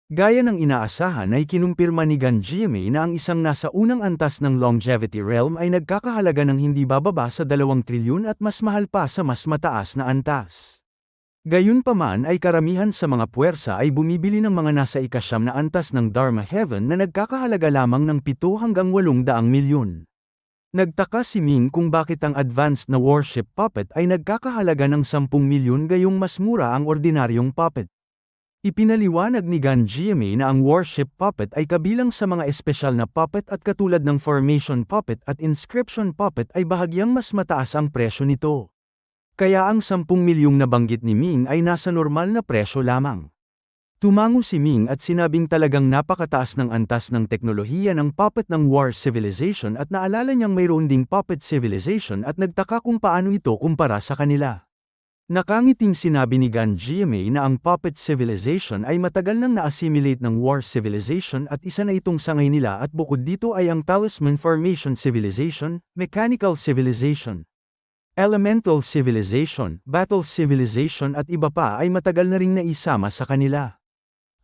Gaya ng inaasahan ay kinumpirma ni Gan GMA na ang isang nasa unang antas ng longevity realm ay nagkakahalaga ng hindi bababa sa 2 trilyon at mas mahal pa sa mas mataas na antas. Gayunpaman ay karamihan sa mga puwersa ay bumibili ng mga nasa ikasyam na antas ng Dharma Heaven na nagkakahalaga lamang ng 7 hanggang 800 milyon. Nagtaka si Ming kung bakit ang advanced na warship puppet ay nagkakahalaga ng 10 milyon gayong mas mura ang ordinaryong puppet. Ipinaliwanag ni Gan GMA na ang warship puppet ay kabilang sa mga espesyal na puppet at katulad ng formation puppet at inscription puppet ay bahagyang mas mataas ang presyo nito. Kaya ang 10 milyong nabanggit ni Ming ay nasa normal na presyo lamang. Tumango si Ming at sinabing talagang napakataas ng antas ng teknolohiya ng puppet ng War Civilization at naalala niyang mayroon ding puppet civilization at nagtaka kung paano ito kumpara sa kanila. Nakangiting sinabi ni Gan GMA na ang puppet civilization ay matagal nang na-assimilate ng War Civilization at isa na itong sangay nila at bukod dito ay ang Talisman Formation Civilization, Mechanical Civilization, Elemental Civilization, Battle Civilization at iba pa ay matagal na ring naisama sa kanila.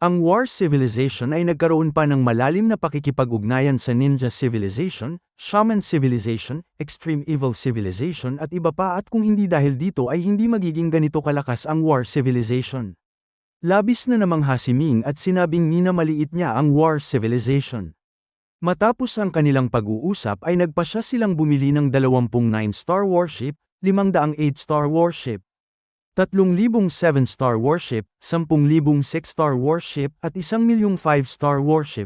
Ang War Civilization ay nagkaroon pa ng malalim na pakikipag-ugnayan sa Ninja Civilization, Shaman Civilization, Extreme Evil Civilization at iba pa at kung hindi dahil dito ay hindi magiging ganito kalakas ang War Civilization. Labis na namangha si Ming at sinabing minamaliit niya ang War Civilization. Matapos ang kanilang pag-uusap ay nagpasya silang bumili ng 20 9-star warship, 500 8-star warship, 3,000 7-star warship, 10,000 6-star warship at 1,000,000 5-star warship.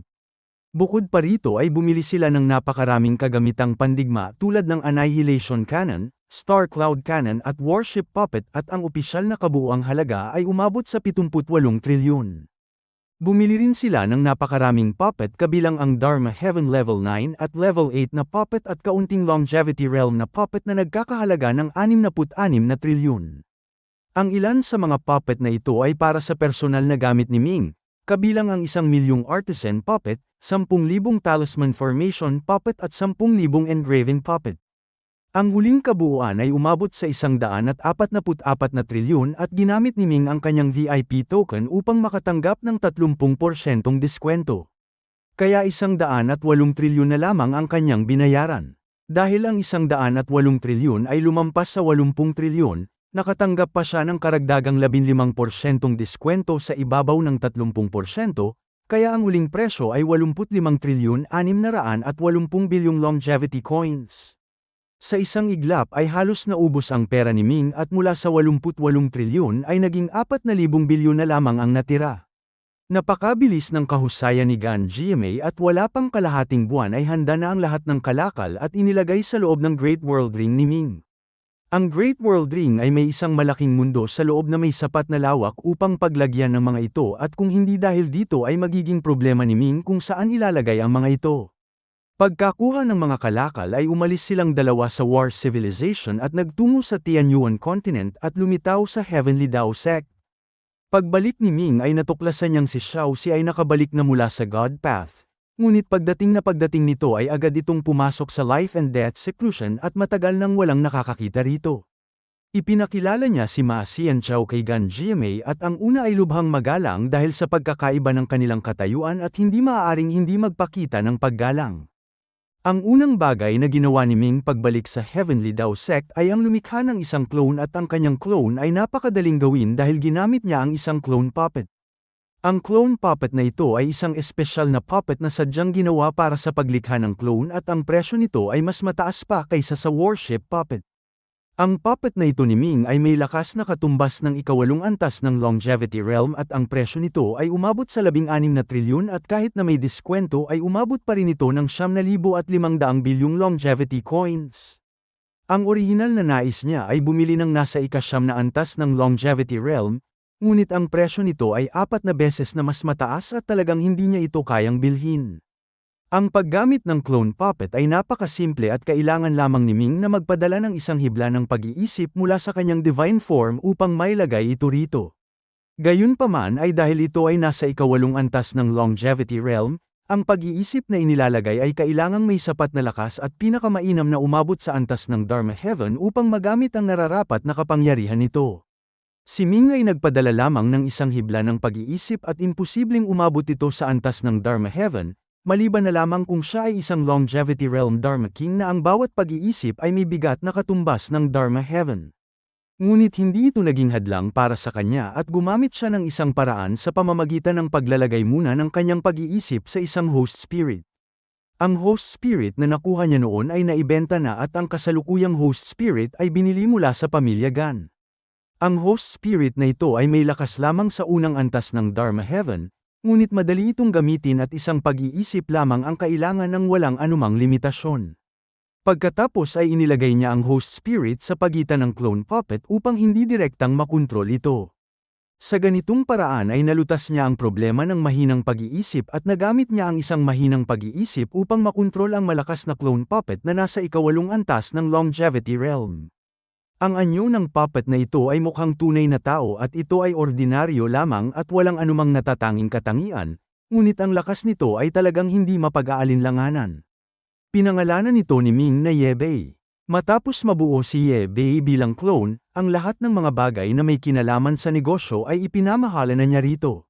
Bukod pa rito ay bumili sila ng napakaraming kagamitang pandigma tulad ng Annihilation Cannon, Star Cloud Cannon at Warship Puppet at ang opisyal na kabuuang halaga ay umabot sa 78 trilyon. Bumili rin sila ng napakaraming puppet kabilang ang Dharma Heaven Level 9 at Level 8 na puppet at kaunting Longevity Realm na puppet na nagkakahalaga ng 66 na trilyon. Ang ilan sa mga puppet na ito ay para sa personal na gamit ni Ming, kabilang ang 1,000,000 artisan puppet, 10,000 talisman formation puppet at 10,000 engraving puppet. Ang huling kabuuan ay umabot sa 144 na trilyon at ginamit ni Ming ang kanyang VIP token upang makatanggap ng 30% diskwento. Kaya 108 trilyon na lamang ang kanyang binayaran. Dahil ang 108 trilyon ay lumampas sa 80 trilyon, nakatanggap pa siya ng karagdagang 15% diskwento sa ibabaw ng 30%, kaya ang uling presyo ay 85 trilyon 680 bilyong longevity coins. Sa isang iglap ay halos naubos ang pera ni Ming at mula sa 88 trilyon ay naging 4,000 bilyon na lamang ang natira. Napakabilis ng kahusayan ni Gan GMA at wala pang kalahating buwan ay handa na ang lahat ng kalakal at inilagay sa loob ng Great World Ring ni Ming. Ang Great World Ring ay may isang malaking mundo sa loob na may sapat na lawak upang paglagyan ng mga ito at kung hindi dahil dito ay magiging problema ni Ming kung saan ilalagay ang mga ito. Pagkakuha ng mga kalakal ay umalis silang dalawa sa War Civilization at nagtungo sa Tianyuan Continent at lumitaw sa Heavenly Dao Sect. Pagbalik ni Ming ay natuklasan niyang si Xiaoxi ay nakabalik na mula sa God Path. Ngunit pagdating nito ay agad itong pumasok sa life and death seclusion at matagal nang walang nakakakita rito. Ipinakilala niya si Ma Xianqiao kay Gan GMA at ang una ay lubhang magalang dahil sa pagkakaiba ng kanilang katayuan at hindi maaaring hindi magpakita ng paggalang. Ang unang bagay na ginawa ni Ming pagbalik sa Heavenly Dao Sect ay ang lumikha ng isang clone at ang kanyang clone ay napakadaling gawin dahil ginamit niya ang isang clone puppet. Ang clone puppet na ito ay isang espesyal na puppet na sadyang ginawa para sa paglikha ng clone at ang presyo nito ay mas mataas pa kaysa sa warship puppet. Ang puppet na ito ni Ming ay may lakas na katumbas ng ika-8 antas ng Longevity Realm at ang presyo nito ay umabot sa 16 na trilyon at kahit na may diskwento ay umabot pa rin ito ng 9,500 bilyong longevity coins. Ang orihinal na nais niya ay bumili ng nasa ika-9 na antas ng Longevity Realm, ngunit ang presyo nito ay 4 na beses na mas mataas at talagang hindi niya ito kayang bilhin. Ang paggamit ng clone puppet ay napakasimple at kailangan lamang ni Ming na magpadala ng isang hibla ng pag-iisip mula sa kanyang divine form upang mailagay ito rito. Gayunpaman ay dahil ito ay nasa ika-8 antas ng Longevity Realm, ang pag-iisip na inilalagay ay kailangang may sapat na lakas at pinakamainam na umabot sa antas ng Dharma Heaven upang magamit ang nararapat na kapangyarihan nito. Si Ming ay nagpadala lamang ng isang hibla ng pag-iisip at imposibleng umabot ito sa antas ng Dharma Heaven, maliban na lamang kung siya ay isang Longevity Realm Dharma King na ang bawat pag-iisip ay may bigat na katumbas ng Dharma Heaven. Ngunit hindi ito naging hadlang para sa kanya at gumamit siya ng isang paraan sa pamamagitan ng paglalagay muna ng kanyang pag-iisip sa isang host spirit. Ang host spirit na nakuha niya noon ay naibenta na at ang kasalukuyang host spirit ay binili mula sa pamilya Gan. Ang host spirit na ito ay may lakas lamang sa unang antas ng Dharma Heaven, ngunit madali itong gamitin at isang pag-iisip lamang ang kailangan ng walang anumang limitasyon. Pagkatapos ay inilagay niya ang host spirit sa pagitan ng clone puppet upang hindi direktang makontrol ito. Sa ganitong paraan ay nalutas niya ang problema ng mahinang pag-iisip at nagamit niya ang isang mahinang pag-iisip upang makontrol ang malakas na clone puppet na nasa ikawalong antas ng Longevity Realm. Ang anyo ng puppet na ito ay mukhang tunay na tao at ito ay ordinaryo lamang at walang anumang natatanging katangian, ngunit ang lakas nito ay talagang hindi mapag-aalinlanganan. Pinangalanan nito ni Ming na Ye-Bei. Matapos mabuo si Ye-Bei bilang clone, ang lahat ng mga bagay na may kinalaman sa negosyo ay ipinamahala na niya rito.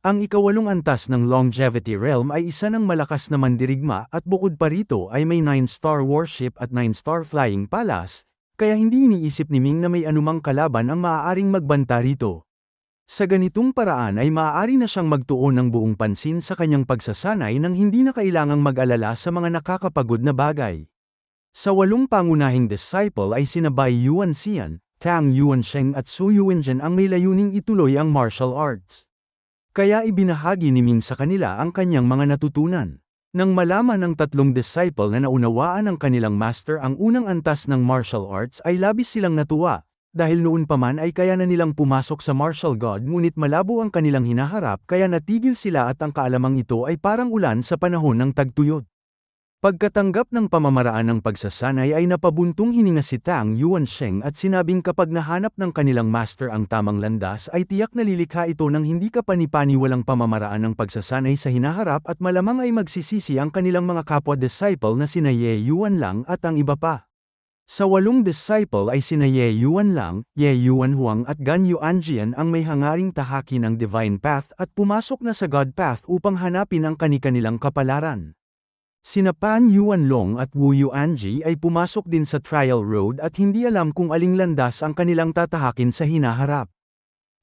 Ang ikawalong antas ng Longevity Realm ay isa ng malakas na mandirigma at bukod pa rito ay may 9-star warship at 9-star flying palace, kaya hindi iniisip ni Ming na may anumang kalaban ang maaaring magbanta rito. Sa ganitong paraan ay maaari na siyang magtuon ng buong pansin sa kanyang pagsasanay nang hindi na kailangang mag-alala sa mga nakakapagod na bagay. Sa 8 pangunahing disciple ay sina Bai Yuanxian, Tang Yuansheng at Su Yuanzhen ang may layuning ituloy ang martial arts. Kaya ibinahagi ni Ming sa kanila ang kanyang mga natutunan. Nang malaman ng 3 disciple na naunawaan ng kanilang master ang unang antas ng martial arts ay labis silang natuwa, dahil noon pa man ay kaya na nilang pumasok sa martial god ngunit malabo ang kanilang hinaharap kaya natigil sila at ang kaalamang ito ay parang ulan sa panahon ng tagtuyot. Pagkatanggap ng pamamaraan ng pagsasanay ay napabuntong hininga si Tang Yuansheng at sinabing kapag nahanap ng kanilang master ang tamang landas ay tiyak na lilikha ito ng hindi kapani-paniwalang pamamaraan ng pagsasanay sa hinaharap at malamang ay magsisisi ang kanilang mga kapwa-disciple na sina Ye Yuanlang at ang iba pa. Sa 8 disciple ay sina Ye Yuanlang, Ye Yuanhuang at Gan Yuanjian ang may hangaring tahakin ang Divine Path at pumasok na sa God Path upang hanapin ang kani-kanilang kapalaran. Sina Pan Yuanlong at Wu Yuanji ay pumasok din sa trial road at hindi alam kung aling landas ang kanilang tatahakin sa hinaharap.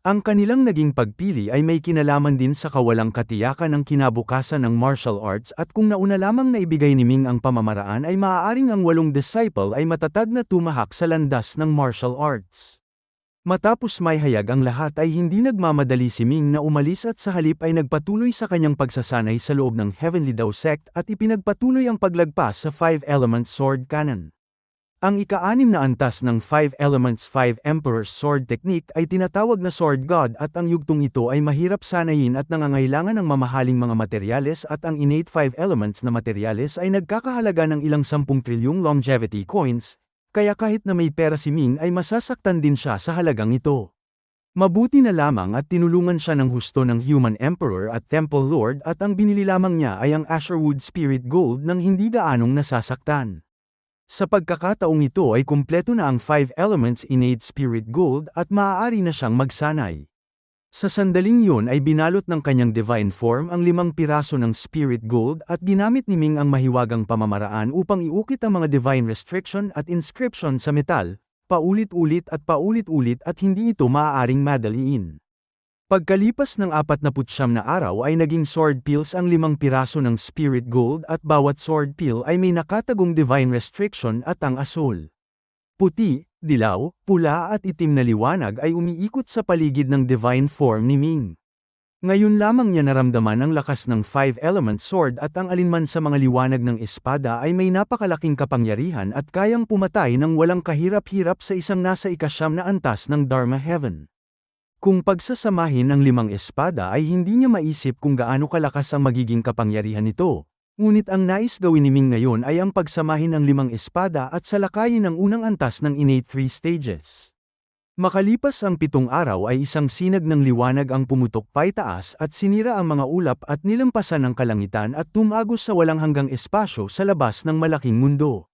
Ang kanilang naging pagpili ay may kinalaman din sa kawalang katiyakan ng kinabukasan ng martial arts at kung nauna lamang na ibigay ni Ming ang pamamaraan ay maaaring ang 8 disciple ay matatag na tumahak sa landas ng martial arts. Matapos may hayag ang lahat ay hindi nagmamadali si Ming na umalis at sa halip ay nagpatuloy sa kanyang pagsasanay sa loob ng Heavenly Dao Sect at ipinagpatuloy ang paglagpas sa 5 Elements Sword Cannon. Ang ika-6 na antas ng 5 Elements 5 Emperor's Sword Technique ay tinatawag na Sword God at ang yugtong ito ay mahirap sanayin at nangangailangan ng mamahaling mga materyales at ang innate 5 elements na materyales ay nagkakahalaga ng ilang 10 trilyong longevity coins, kaya kahit na may pera si Ming ay masasaktan din siya sa halagang ito. Mabuti na lamang at tinulungan siya ng husto ng Human Emperor at Temple Lord at ang binili lamang niya ay ang Asherwood Spirit Gold nang hindi gaanong nasasaktan. Sa pagkakataong ito ay kumpleto na ang 5 Elements Innate Spirit Gold at maaari na siyang magsanay. Sa sandaling yun ay binalot ng kanyang divine form ang 5 piraso ng Spirit Gold at ginamit ni Ming ang mahiwagang pamamaraan upang iukit ang mga divine restriction at inscription sa metal, paulit-ulit at hindi ito maaaring madaliin. Pagkalipas ng 49 na araw ay naging sword peels ang 5 piraso ng Spirit Gold at bawat sword peel ay may nakatagong divine restriction at ang asul, puti, dilaw, pula at itim na liwanag ay umiikot sa paligid ng divine form ni Ming. Ngayon lamang niya naramdaman ang lakas ng 5-element sword at ang alinman sa mga liwanag ng espada ay may napakalaking kapangyarihan at kayang pumatay ng walang kahirap-hirap sa isang nasa ika-9 na antas ng Dharma Heaven. Kung pagsasamahin ang 5 espada ay hindi niya maisip kung gaano kalakas ang magiging kapangyarihan nito. Ngunit ang nais gawin ni Ming ngayon ay ang pagsamahin ng 5 espada at salakayin ang unang antas ng innate 3 stages. Makalipas ang 7 araw ay isang sinag ng liwanag ang pumutok paitaas at sinira ang mga ulap at nilampasan ang kalangitan at tumagos sa walang hanggang espasyo sa labas ng malaking mundo.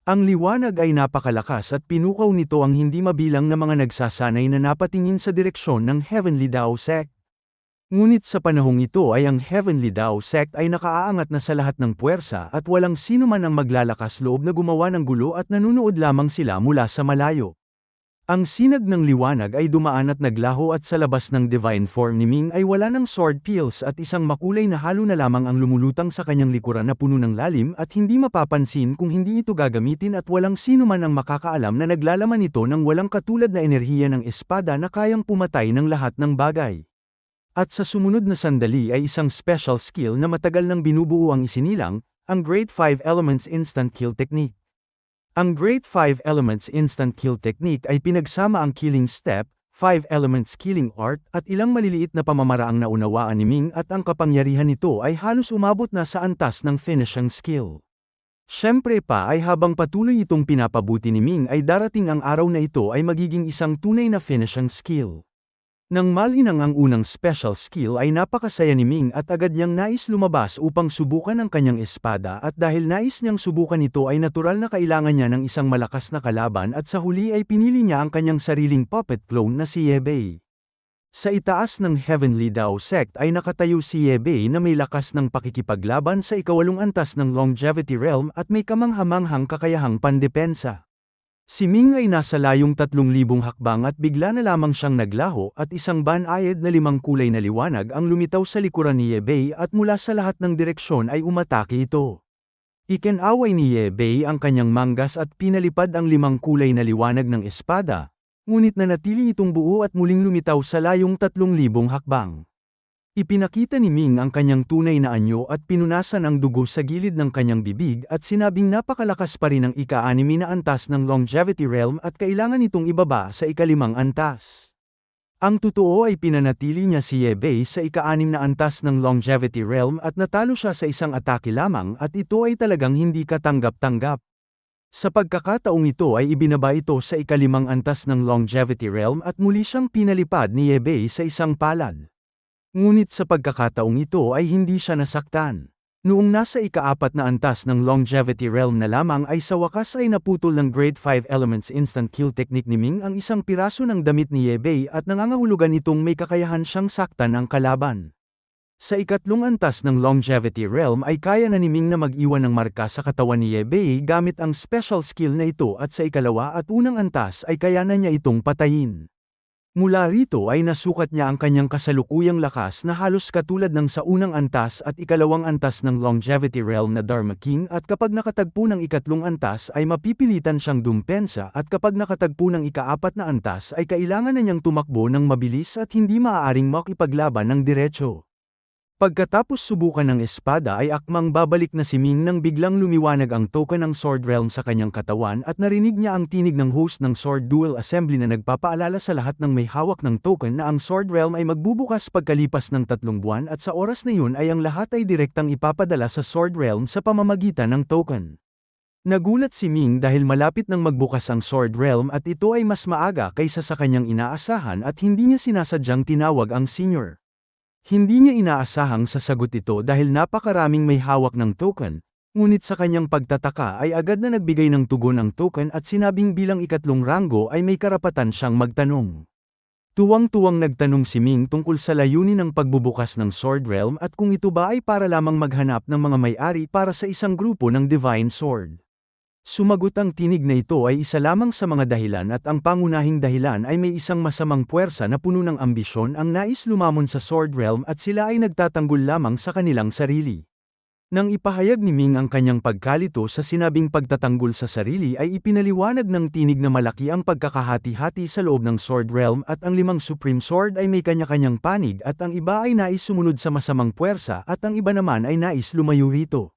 Ang liwanag ay napakalakas at pinukaw nito ang hindi mabilang na mga nagsasanay na napatingin sa direksyon ng Heavenly Dao Sect. Ngunit sa panahong ito ay ang Heavenly Dao Sect ay nakaaangat na sa lahat ng puwersa at walang sino man ang maglalakas loob na gumawa ng gulo at nanunood lamang sila mula sa malayo. Ang sinag ng liwanag ay dumaan at naglaho at sa labas ng divine form ni Ming ay wala ng sword pills at isang makulay na halo na lamang ang lumulutang sa kanyang likuran na puno ng lalim at hindi mapapansin kung hindi ito gagamitin at walang sino man ang makakaalam na naglalaman ito ng walang katulad na enerhiya ng espada na kayang pumatay ng lahat ng bagay. At sa sumunod na sandali ay isang special skill na matagal nang binubuo ang isinilang, ang Great 5 Elements Instant Kill Technique. Ang Great 5 Elements Instant Kill Technique ay pinagsama ang killing step, 5 Elements Killing Art at ilang maliliit na pamamaraang naunawaan ni Ming at ang kapangyarihan nito ay halos umabot na sa antas ng finishing skill. Siyempre pa ay habang patuloy itong pinapabuti ni Ming ay darating ang araw na ito ay magiging isang tunay na finishing skill. Nang malinang ang unang special skill ay napakasaya ni Ming at agad niyang nais lumabas upang subukan ang kanyang espada at dahil nais niyang subukan ito ay natural na kailangan niya ng isang malakas na kalaban at sa huli ay pinili niya ang kanyang sariling puppet clone na si Ye Bei. Sa itaas ng Heavenly Dao Sect ay nakatayo si Ye Bei na may lakas ng pakikipaglaban sa ikawalong antas ng Longevity Realm at may kamanghamanghang kakayahang pandepensa. Si Ming ay nasa layong 3,000 hakbang at bigla na lamang siyang naglaho at isang banayad na 5 kulay na liwanag ang lumitaw sa likuran ni Ye Bei at mula sa lahat ng direksyon ay umatake ito. Ikinaway ni Ye Bei ang kanyang manggas at pinalipad ang 5 kulay na liwanag ng espada, ngunit nanatili itong buo at muling lumitaw sa layong 3,000 hakbang. Ipinakita ni Ming ang kanyang tunay na anyo at pinunasan ang dugo sa gilid ng kanyang bibig at sinabing napakalakas pa rin ang ika-6 na antas ng Longevity Realm at kailangan itong ibaba sa ika-5 antas. Ang totoo ay pinanatili niya si Ye Bei sa ika-6 na antas ng Longevity Realm at natalo siya sa isang atake lamang at ito ay talagang hindi katanggap-tanggap. Sa pagkakataong ito ay ibinaba ito sa ika-5 antas ng Longevity Realm at muli siyang pinalipad ni Ye Bei sa isang palad. Ngunit sa pagkakataong ito ay hindi siya nasaktan. Noong nasa ika-4 na antas ng Longevity Realm na lamang ay sa wakas ay naputol ng Great 5 Elements Instant Kill Technique ni Ming ang isang piraso ng damit ni Ye Bei at nangangahulugan itong may kakayahan siyang saktan ang kalaban. Sa ika-3 antas ng Longevity Realm ay kaya na ni Ming na mag-iwan ng marka sa katawan ni Ye Bei gamit ang special skill na ito at sa ika-2 at unang antas ay kaya na niya itong patayin. Mula rito ay nasukat niya ang kanyang kasalukuyang lakas na halos katulad ng sa unang antas at ika-2 antas ng Longevity Realm na Dharma King at kapag nakatagpo ng ika-3 antas ay mapipilitan siyang dumpensa at kapag nakatagpo ng ika-4 na antas ay kailangan na niyang tumakbo ng mabilis at hindi maaaring makipaglaban ng diretso. Pagkatapos subukan ng espada ay akmang babalik na si Ming nang biglang lumiwanag ang token ng Sword Realm sa kanyang katawan at narinig niya ang tinig ng host ng Sword Duel Assembly na nagpapaalala sa lahat ng may hawak ng token na ang Sword Realm ay magbubukas pagkalipas ng 3 buwan at sa oras na yun ay ang lahat ay direktang ipapadala sa Sword Realm sa pamamagitan ng token. Nagulat si Ming dahil malapit nang magbukas ang Sword Realm at ito ay mas maaga kaysa sa kanyang inaasahan at hindi niya sinasadyang tinawag ang senior. Hindi niya inaasahang sasagot ito dahil napakaraming may hawak ng token, ngunit sa kanyang pagtataka ay agad na nagbigay ng tugon ang token at sinabing bilang ika-3 ranggo ay may karapatan siyang magtanong. Tuwang-tuwang nagtanong si Ming tungkol sa layunin ng pagbubukas ng Sword Realm at kung ito ba ay para lamang maghanap ng mga may-ari para sa isang grupo ng Divine Sword. Sumagot ang tinig na ito ay isa lamang sa mga dahilan at ang pangunahing dahilan ay may isang masamang puwersa na puno ng ambisyon ang nais lumamon sa Sword Realm at sila ay nagtatanggol lamang sa kanilang sarili. Nang ipahayag ni Ming ang kanyang pagkalito sa sinabing pagtatanggol sa sarili ay ipinaliwanag ng tinig na malaki ang pagkakahati-hati sa loob ng Sword Realm at ang 5 Supreme Sword ay may kanya-kanyang panig at ang iba ay nais sumunod sa masamang puwersa at ang iba naman ay nais lumayo rito.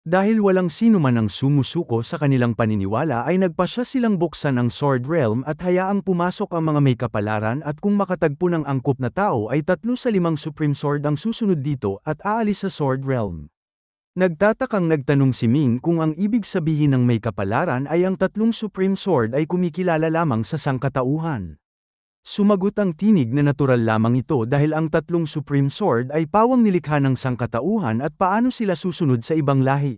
Dahil walang sino man ang sumusuko sa kanilang paniniwala ay nagpasya silang buksan ang Sword Realm at hayaang pumasok ang mga may kapalaran at kung makatagpo ng angkop na tao ay 3 sa 5 Supreme Sword ang susunod dito at aalis sa Sword Realm. Nagtatakang nagtanong si Ming kung ang ibig sabihin ng may kapalaran ay ang 3 Supreme Sword ay kumikilala lamang sa sangkatauhan. Sumagot ang tinig na natural lamang ito dahil ang 3 Supreme Sword ay pawang nilikha ng sangkatauhan at paano sila susunod sa ibang lahi.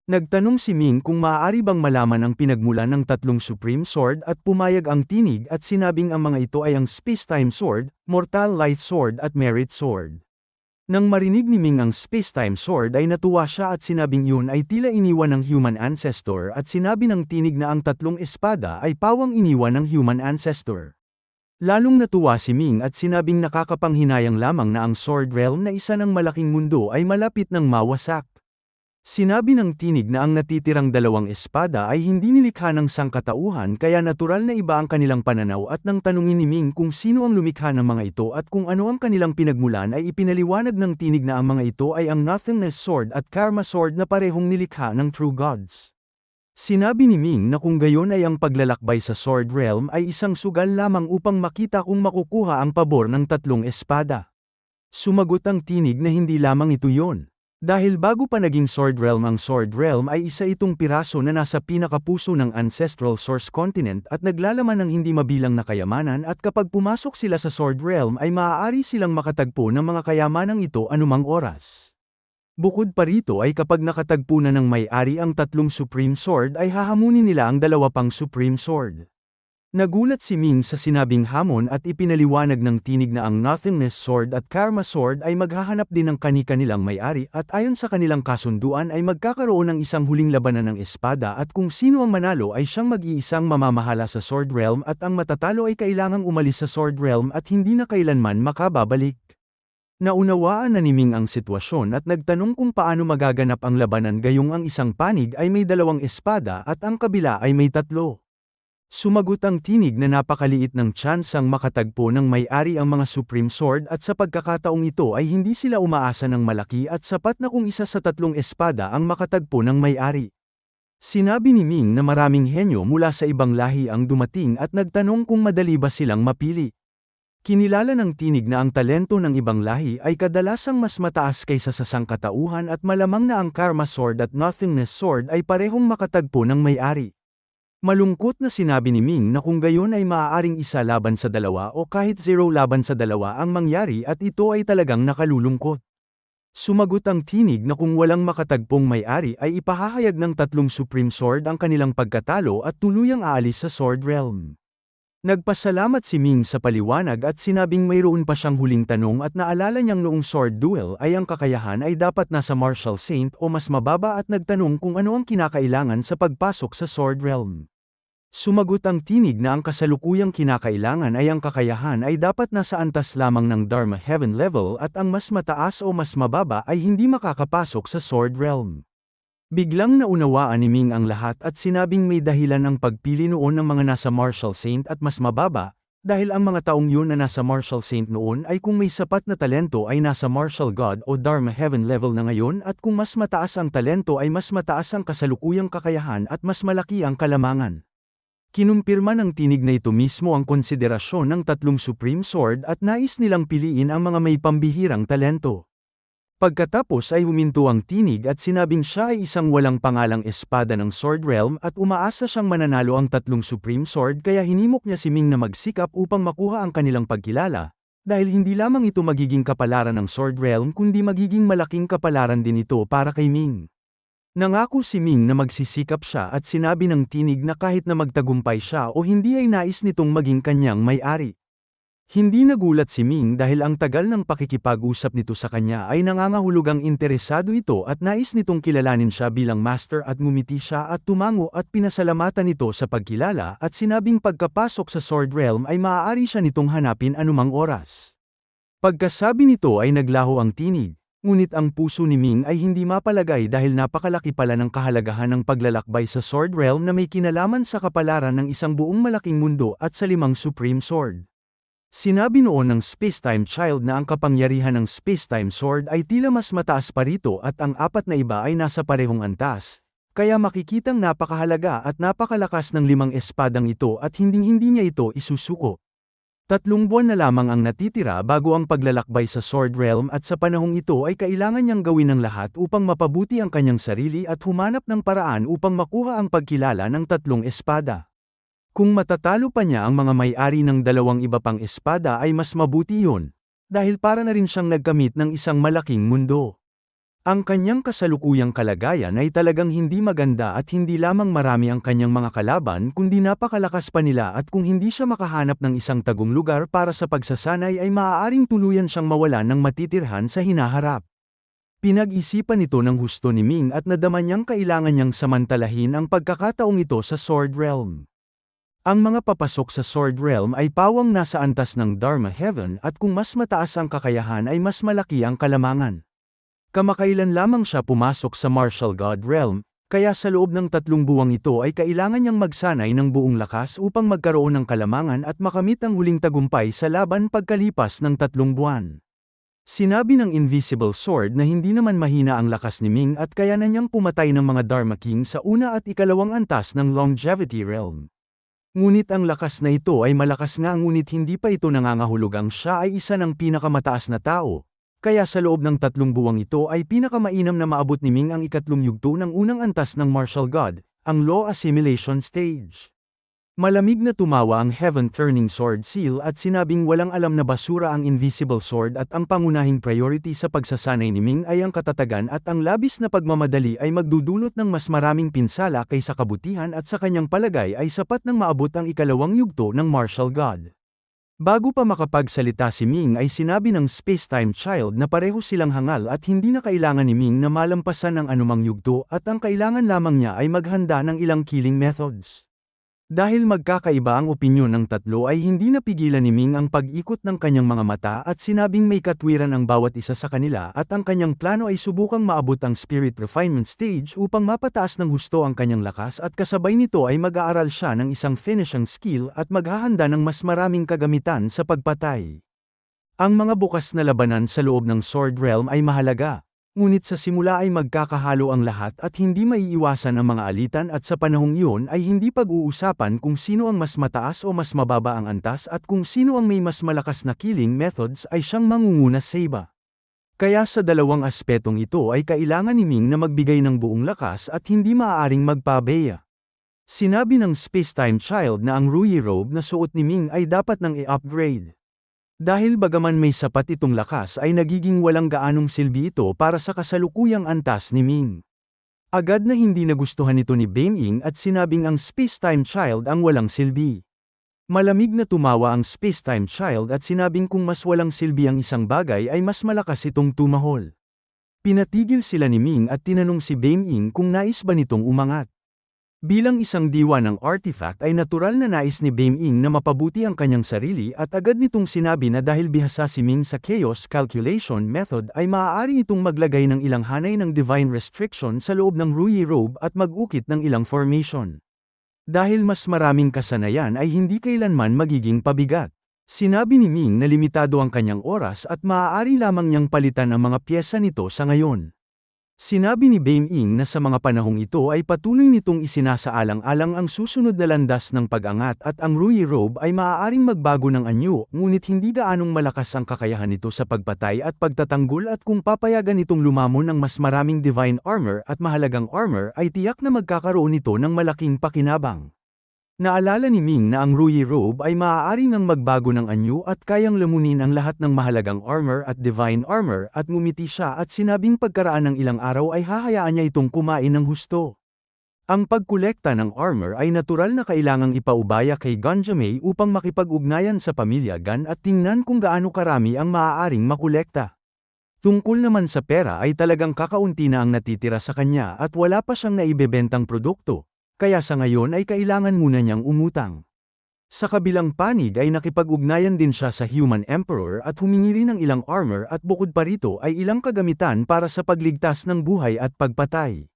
Nagtanong si Ming kung maaari bang malaman ang pinagmulan ng tatlong Supreme Sword at pumayag ang tinig at sinabing ang mga ito ay ang Space-Time Sword, Mortal Life Sword at Merit Sword. Nang marinig ni Ming ang Space-Time Sword ay natuwa siya at sinabing yun ay tila iniwan ng human ancestor at sinabi ng tinig na ang tatlong espada ay pawang iniwan ng human ancestor. Lalong natuwa si Ming at sinabing nakakapanghinayang lamang na ang Sword Realm na isa ng malaking mundo ay malapit ng mawasak. Sinabi ng tinig na ang natitirang dalawang espada ay hindi nilikha ng sangkatauhan kaya natural na iba ang kanilang pananaw at nang tanungin ni Ming kung sino ang lumikha ng mga ito at kung ano ang kanilang pinagmulan ay ipinaliwanag ng tinig na ang mga ito ay ang Nothingness Sword at Karma Sword na parehong nilikha ng True Gods. Sinabi ni Ming na kung gayon ay ang paglalakbay sa Sword Realm ay isang sugal lamang upang makita kung makukuha ang pabor ng tatlong espada. Sumagot ang tinig na hindi lamang ito yon. Dahil bago pa naging Sword Realm ang Sword Realm ay isa itong piraso na nasa pinakapuso ng Ancestral Source Continent at naglalaman ng hindi mabilang na kayamanan at kapag pumasok sila sa Sword Realm ay maaari silang makatagpo ng mga kayamanang ito anumang oras. Bukod pa rito ay kapag nakatagpo na ng may-ari ang tatlong Supreme Sword ay hahamunin nila ang dalawa pang Supreme Sword. Nagulat si Ming sa sinabing hamon at ipinaliwanag ng tinig na ang Nothingness Sword at Karma Sword ay maghahanap din ng kani-kanilang may-ari at ayon sa kanilang kasunduan ay magkakaroon ng isang huling labanan ng espada at kung sino ang manalo ay siyang mag-iisang mamamahala sa Sword Realm at ang matatalo ay kailangang umalis sa Sword Realm at hindi na kailanman makababalik. Naunawaan na ni Ming ang sitwasyon at nagtanong kung paano magaganap ang labanan gayong ang isang panig ay may dalawang espada at ang kabila ay may tatlo. Sumagot ang tinig na napakaliit ng tsansang makatagpo ng may-ari ang mga Supreme Sword at sa pagkakataong ito ay hindi sila umaasa ng malaki at sapat na kung isa sa tatlong espada ang makatagpo ng may-ari. Sinabi ni Ming na maraming henyo mula sa ibang lahi ang dumating at nagtanong kung madali ba silang mapili. Kinilala ng tinig na ang talento ng ibang lahi ay kadalasang mas mataas kaysa sa sangkatauhan at malamang na ang Karma Sword at Nothingness Sword ay parehong makatagpo ng may-ari. Malungkot na sinabi ni Ming na kung gayon ay maaaring isa laban sa dalawa o kahit 0 laban sa dalawa ang mangyari at ito ay talagang nakalulungkot. Sumagot ang tinig na kung walang makatagpong may-ari ay ipahahayag ng tatlong Supreme Sword ang kanilang pagkatalo at tuluyang aalis sa Sword Realm. Nagpasalamat si Ming sa paliwanag at sinabing mayroon pa siyang huling tanong at naalala niyang noong sword duel ay ang kakayahan ay dapat nasa Martial Saint o mas mababa at nagtanong kung ano ang kinakailangan sa pagpasok sa Sword Realm. Sumagot ang tinig na ang kasalukuyang kinakailangan ay ang kakayahan ay dapat nasa antas lamang ng Dharma Heaven level at ang mas mataas o mas mababa ay hindi makakapasok sa Sword Realm. Biglang naunawaan ni Ming ang lahat at sinabing may dahilan ang pagpili noon ng mga nasa Martial Saint at mas mababa, dahil ang mga taong yun na nasa Martial Saint noon ay kung may sapat na talento ay nasa Martial God o Dharma Heaven level na ngayon at kung mas mataas ang talento ay mas mataas ang kasalukuyang kakayahan at mas malaki ang kalamangan. Kinumpirma ng tinig na ito mismo ang konsiderasyon ng tatlong Supreme Sword at nais nilang piliin ang mga may pambihirang talento. Pagkatapos ay huminto ang tinig at sinabing siya ay isang walang pangalang espada ng Sword Realm at umaasa siyang mananalo ang tatlong Supreme Sword kaya hinimok niya si Ming na magsikap upang makuha ang kanilang pagkilala, dahil hindi lamang ito magiging kapalaran ng Sword Realm kundi magiging malaking kapalaran din ito para kay Ming. Nangako si Ming na magsisikap siya at sinabi ng tinig na kahit na magtagumpay siya o hindi ay nais nitong maging kanyang may-ari. Hindi nagulat si Ming dahil ang tagal ng pakikipag-usap nito sa kanya ay nangangahulugang interesado ito at nais nitong kilalanin siya bilang master at ngumiti siya at tumango at pinasalamatan ito sa pagkilala at sinabing pagkapasok sa Sword Realm ay maaari siya nitong hanapin anumang oras. Pagkasabi nito ay naglaho ang tinig, ngunit ang puso ni Ming ay hindi mapalagay dahil napakalaki pala ng kahalagahan ng paglalakbay sa Sword Realm na may kinalaman sa kapalaran ng isang buong malaking mundo at sa 5 Supreme Sword. Sinabi noon ng Space-Time Child na ang kapangyarihan ng Space-Time Sword ay tila mas mataas pa rito at ang 4 na iba ay nasa parehong antas, kaya makikitang napakahalaga at napakalakas ng 5 espadang ito at hinding-hindi niya ito isusuko. 3 buwan na lamang ang natitira bago ang paglalakbay sa Sword Realm at sa panahong ito ay kailangan niyang gawin ng lahat upang mapabuti ang kanyang sarili at humanap ng paraan upang makuha ang pagkilala ng 3 espada. Kung matatalo pa niya ang mga may-ari ng 2 iba pang espada ay mas mabuti yun, dahil para na rin siyang nagkamit ng isang malaking mundo. Ang kanyang kasalukuyang kalagayan ay talagang hindi maganda at hindi lamang marami ang kanyang mga kalaban kundi napakalakas pa nila at kung hindi siya makahanap ng isang tagong lugar para sa pagsasanay ay maaaring tuluyan siyang mawalan ng matitirhan sa hinaharap. Pinag-isipan ito ng husto ni Ming at nadama niyang kailangan niyang samantalahin ang pagkakataong ito sa Sword Realm. Ang mga papasok sa Sword Realm ay pawang nasa antas ng Dharma Heaven at kung mas mataas ang kakayahan ay mas malaki ang kalamangan. Kamakailan lamang siya pumasok sa Martial God Realm, kaya sa loob ng 3 buwang ito ay kailangan niyang magsanay ng buong lakas upang magkaroon ng kalamangan at makamit ang huling tagumpay sa laban pagkalipas ng 3 buwan. Sinabi ng Invisible Sword na hindi naman mahina ang lakas ni Ming at kaya na niyang pumatay ng mga Dharma King sa una at ikalawang antas ng Longevity Realm. Ngunit ang lakas na ito ay malakas nga ngunit hindi pa ito nangangahulugang siya ay isa ng pinakamataas na tao. Kaya sa loob ng 3 buwang ito ay pinakamainam na maabot ni Ming ang ikatlong yugto ng unang antas ng Martial God, ang Law Assimilation Stage. Malamig na tumawa ang Heaven-Turning Sword Seal at sinabing walang alam na basura ang Invisible Sword at ang pangunahing priority sa pagsasanay ni Ming ay ang katatagan at ang labis na pagmamadali ay magdudulot ng mas maraming pinsala kaysa kabutihan at sa kanyang palagay ay sapat nang maabot ang ikalawang yugto ng Martial God. Bago pa makapagsalita si Ming ay sinabi ng Space-Time Child na pareho silang hangal at hindi na kailangan ni Ming na malampasan ang anumang yugto at ang kailangan lamang niya ay maghanda ng ilang killing methods. Dahil magkakaiba ang opinyon ng tatlo ay hindi napigilan ni Ming ang pag-ikot ng kanyang mga mata at sinabing may katwiran ang bawat isa sa kanila at ang kanyang plano ay subukang maabot ang Spirit Refinement Stage upang mapataas ng husto ang kanyang lakas at kasabay nito ay mag-aaral siya ng isang finishing skill at maghahanda ng mas maraming kagamitan sa pagpatay. Ang mga bukas na labanan sa loob ng Sword Realm ay mahalaga. Ngunit sa simula ay magkakahalo ang lahat at hindi maiiwasan ang mga alitan at sa panahong iyon ay hindi pag-uusapan kung sino ang mas mataas o mas mababa ang antas at kung sino ang may mas malakas na killing methods ay siyang mangunguna sa iba. Kaya sa dalawang aspetong ito ay kailangan ni Ming na magbigay ng buong lakas at hindi maaaring magpabeya. Sinabi ng Space-Time Child na ang Ruyi Robe na suot ni Ming ay dapat nang i-upgrade. Dahil bagaman may sapat itong lakas ay nagiging walang gaanong silbi ito para sa kasalukuyang antas ni Ming. Agad na hindi nagustuhan ito ni Beiming at sinabing ang Space-Time Child ang walang silbi. Malamig na tumawa ang Space-Time Child at sinabing kung mas walang silbi ang isang bagay ay mas malakas itong tumahol. Pinatigil sila ni Ming at tinanong si Beiming kung nais ba nitong umangat. Bilang isang diwa ng artifact ay natural na nais ni Beiming na mapabuti ang kanyang sarili at agad nitong sinabi na dahil bihasa si Ming sa Chaos Calculation Method ay maaari itong maglagay ng ilang hanay ng Divine Restriction sa loob ng Ruyi Robe at mag-ukit ng ilang formation. Dahil mas maraming kasanayan ay hindi kailanman magiging pabigat. Sinabi ni Ming na limitado ang kanyang oras at maaari lamang niyang palitan ang mga pyesa nito sa ngayon. Sinabi ni Beiming na sa mga panahong ito ay patuloy nitong isinasaalang-alang ang susunod na landas ng pag-angat at ang Ruyi Robe ay maaaring magbago ng anyo ngunit hindi gaanong malakas ang kakayahan nito sa pagpatay at pagtatanggol at kung papayagan itong lumamon ng mas maraming divine armor at mahalagang armor ay tiyak na magkakaroon ito ng malaking pakinabang. Naalala ni Ming na ang Ruyi Robe ay maaari ngang magbago ng anyo at kayang lamunin ang lahat ng mahalagang armor at divine armor at ngumiti siya at sinabing pagkaraan ng ilang araw ay hahayaan niya itong kumain ng husto. Ang pagkolekta ng armor ay natural na kailangang ipaubaya kay Ganjamei upang makipag-ugnayan sa pamilya Gan at tingnan kung gaano karami ang maaaring makolekta. Tungkol naman sa pera ay talagang kakaunti na ang natitira sa kanya at wala pa siyang naibebentang produkto. Kaya sa ngayon ay kailangan muna niyang umutang. Sa kabilang panig ay nakipag-ugnayan din siya sa Human Emperor at humingi rin ng ilang armor at bukod pa rito ay ilang kagamitan para sa pagligtas ng buhay at pagpatay.